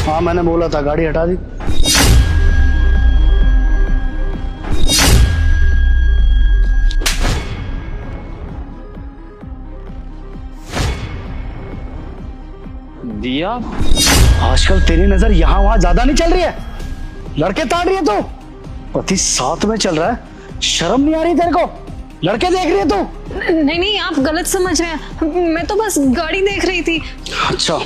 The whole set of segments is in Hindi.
हाँ मैंने बोला था, गाड़ी हटा दी। दिया, आजकल तेरी नजर यहाँ वहां ज्यादा नहीं चल रही है? लड़के ताड़ रही है तू, पति साथ में चल रहा है, शर्म नहीं आ रही तेरे को? लड़के देख रही है तू? नहीं नहीं, आप गलत समझ रहे हैं, मैं तो बस गाड़ी देख रही थी। अच्छा,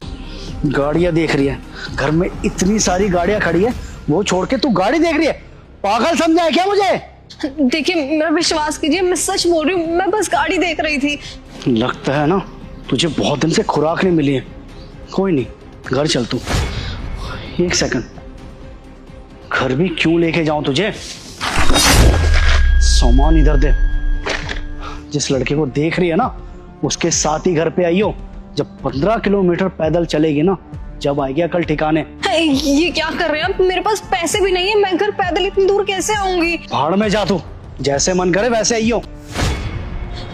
गाड़ियां देख रही है? घर में इतनी सारी गाड़ियां खड़ी है, वो छोड़ के तू गाड़ी देख रही है? पागल समझा है क्या मुझे? देखिए मेरा विश्वास कीजिए, मैं सच बोल रही हूँ, मैं बस गाड़ी देख रही थी। लगता है ना तुझे बहुत दिन से खुराक नहीं मिली है। कोई नहीं, घर चल तू। एक सेकंड, घर भी क्यों लेके जाऊं तुझे? सामान इधर दे। जिस लड़के को देख रही है ना, उसके साथ ही घर पे आइयो। जब 15 किलोमीटर पैदल चलेगी ना, जब आएगी अकल ठिकाने। ये क्या कर रहे हैं आप? मेरे पास पैसे भी नहीं है, मैं घर पैदल इतनी दूर कैसे आऊंगी? भाड़ में जा तू, जैसे मन करे वैसे आइयो।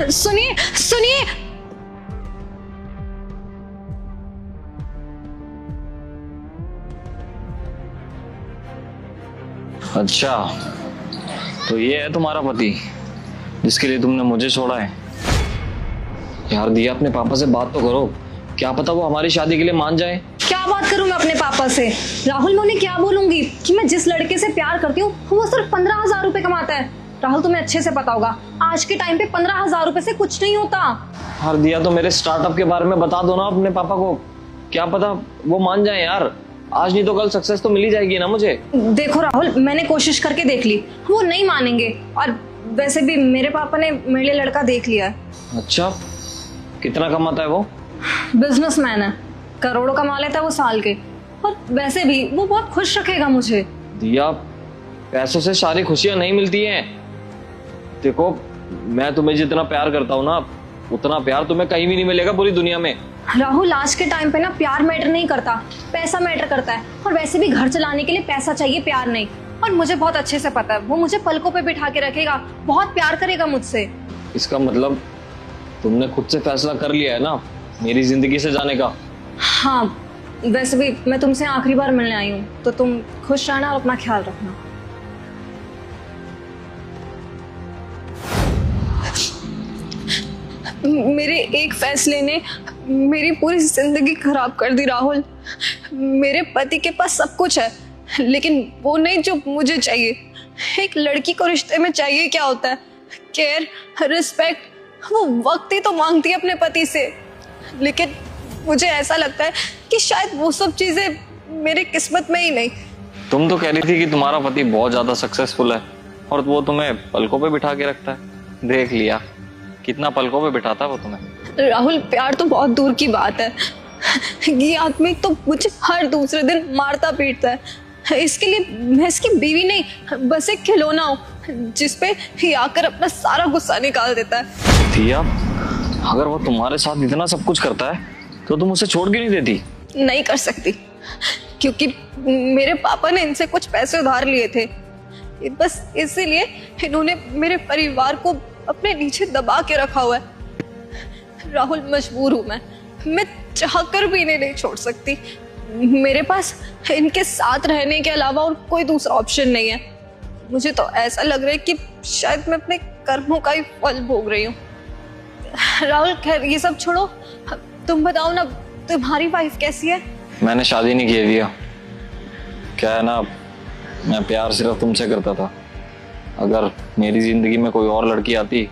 सुनिए सुनिए, अच्छा तो ये है तुम्हारा पति जिसके लिए तुमने मुझे छोड़ा है? यार दिया, अपने पापा से बात तो करो, क्या पता वो हमारी शादी के लिए मान जाए। क्या बात करूं मैं अपने पापा से? राहुल, मैं उन्हें क्या बोलूंगी कि मैं जिस लड़के से प्यार करती हूँ वो सिर्फ 15,000 रुपए कमाता है। राहुल, तुम्हें अच्छे से पता होगा, आज के टाइम पे 15,000 रुपए से कुछ नहीं होता। यार दिया, तो मेरे स्टार्टअप के बारे में बता दो ना अपने पापा को, क्या पता वो मान जाए यार। आज नहीं तो कल सक्सेस तो मिल ही जाएगी ना मुझे। देखो राहुल, मैंने कोशिश करके देख ली, वो नहीं मानेंगे, और वैसे भी मेरे पापा ने मेरे लिए लड़का देख लिया है। अच्छा, कितना कमाता है वो? बिजनेसमैन है, करोड़ों कमा लेता है वो साल के, और वैसे भी वो बहुत खुश रखेगा मुझे। दिया, पैसों से सारी खुशियां नहीं मिलती हैं। देखो, मैं तुम्हें जितना प्यार करता हूँ ना, उतना प्यार तुम्हें कहीं भी नहीं मिलेगा पूरी दुनिया में। राहुल, आज के टाइम पे ना प्यार मैटर नहीं करता, पैसा मैटर करता है, और वैसे भी घर चलाने के लिए पैसा चाहिए, प्यार नहीं। और मुझे बहुत अच्छे से पता है, वो मुझे पलकों पे बिठा के रखेगा, बहुत प्यार करेगा मुझसे। इसका मतलब तुमने खुद से फैसला कर लिया है ना मेरी जिंदगी से जाने का? हाँ, वैसे भी मैं तुमसे आखिरी बार मिलने आई हूँ, तो तुम खुश रहना और अपना ख्याल रखना। मेरे एक फैसले ने मेरी पूरी जिंदगी खराब कर दी राहुल। मेरे पति के पास सब कुछ है, लेकिन वो नहीं जो मुझे चाहिए। एक लड़की को रिश्ते में चाहिए क्या होता है? Care, respect. वो वक्त ही तो मांगती है अपने पति से, लेकिन मुझे ऐसा लगता है कि शायद वो सब चीजें मेरे किस्मत में ही नहीं। तुम तो कह रही थी कि तुम्हारा पति बहुत ज्यादा सक्सेसफुल है और वो तुम्हें पलकों पे बिठा के रखता है। देख लिया, कितना पलकों पे बिठाता है वो तुम्हें। राहुल, प्यार तो बहुत दूर की बात है, ये आदमी तो मुझे हर दूसरे दिन मारता पीटता है। इसके लिए मैं इसकी बीवी नहीं, बस एक खिलौना हूँ जिसपे ये आकर अपना सारा गुस्सा निकाल देता है। दिया, अगर वो तुम्हारे साथ इतना सब कुछ करता है तो तुम उसे छोड़ क्यों नहीं देती? नहीं कर सकती, क्योंकि मेरे पापा ने इनसे कुछ पैसे उधार लिए थे। बस इसीलिए इन्होंने मेरे परिवार को अपने नीचे दबा के रखा हुआ है। राहुल, मजबूर हूं मैं चाहकर भी इन्हें नहीं छोड़ सकती। मेरे पास इनके साथ रहने के अलावा और कोई दूसरा ऑप्शन नहीं है। मुझे तो ऐसा लग रहा है कि शायद मैं अपने कर्मों का ही फल भोग रही हूँ। राहुल, खैर ये सब छोड़ो, तुम बताओ ना, तुम्हारी वाइफ कैसी है? मैंने शादी नहीं की दिया। क्या है ना, मैं प्यार सिर्फ तुमसे करता था। अगर मेरी जिंदगी में कोई और लड़की आती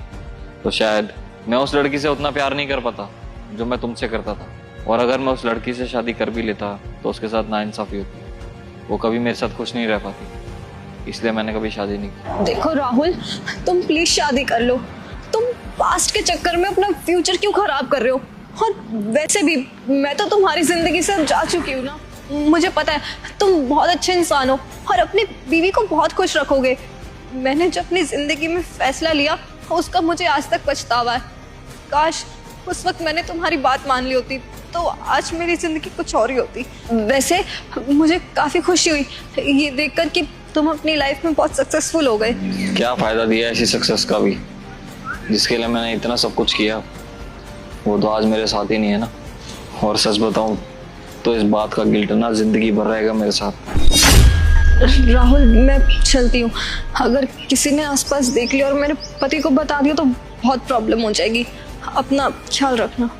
तो शायद मैं उस लड़की से उतना प्यार नहीं कर पाता जो मैं तुमसे करता था। और अगर मैं उस लड़की से शादी कर भी लेता तो उसके साथ नाइंसाफी होती, वो कभी मेरे साथ खुश नहीं रह पाती। इसलिए मैंने कभी शादी नहीं की। देखो राहुल, तुम प्लीज शादी कर लो। तुम पास्ट के चक्कर में अपना फ्यूचर क्यों खराब कर रहे हो? और वैसे भी मैं तो तुम्हारी जिंदगी से अब जा चुकी हूँ ना। मुझे पता है तुम बहुत अच्छे इंसान हो और अपनी बीवी को बहुत खुश रखोगे। मैंने जो अपनी जिंदगी में फैसला लिया उसका मुझे आज तक पछतावा है। काश उस वक्त मैंने तुम्हारी बात मान ली होती तो आज मेरी जिंदगी कुछ और ही होती। वैसे मुझे काफी खुशी हुई ये देखकर कि तुम अपनी लाइफ में बहुत सक्सेसफुल हो गए। क्या फायदा दिया ऐसी सक्सेस का भी, जिसके लिए मैंने इतना सब कुछ किया वो तो आज मेरे साथ ही नहीं है ना। और सच बताऊं, तो इस बात का गिल्ट ना जिंदगी भर रहेगा मेरे साथ। राहुल, मैं चलती हूँ। अगर किसी ने आसपास देख लिया और मेरे पति को बता दिया तो बहुत प्रॉब्लम हो जाएगी। अपना ख्याल रखना।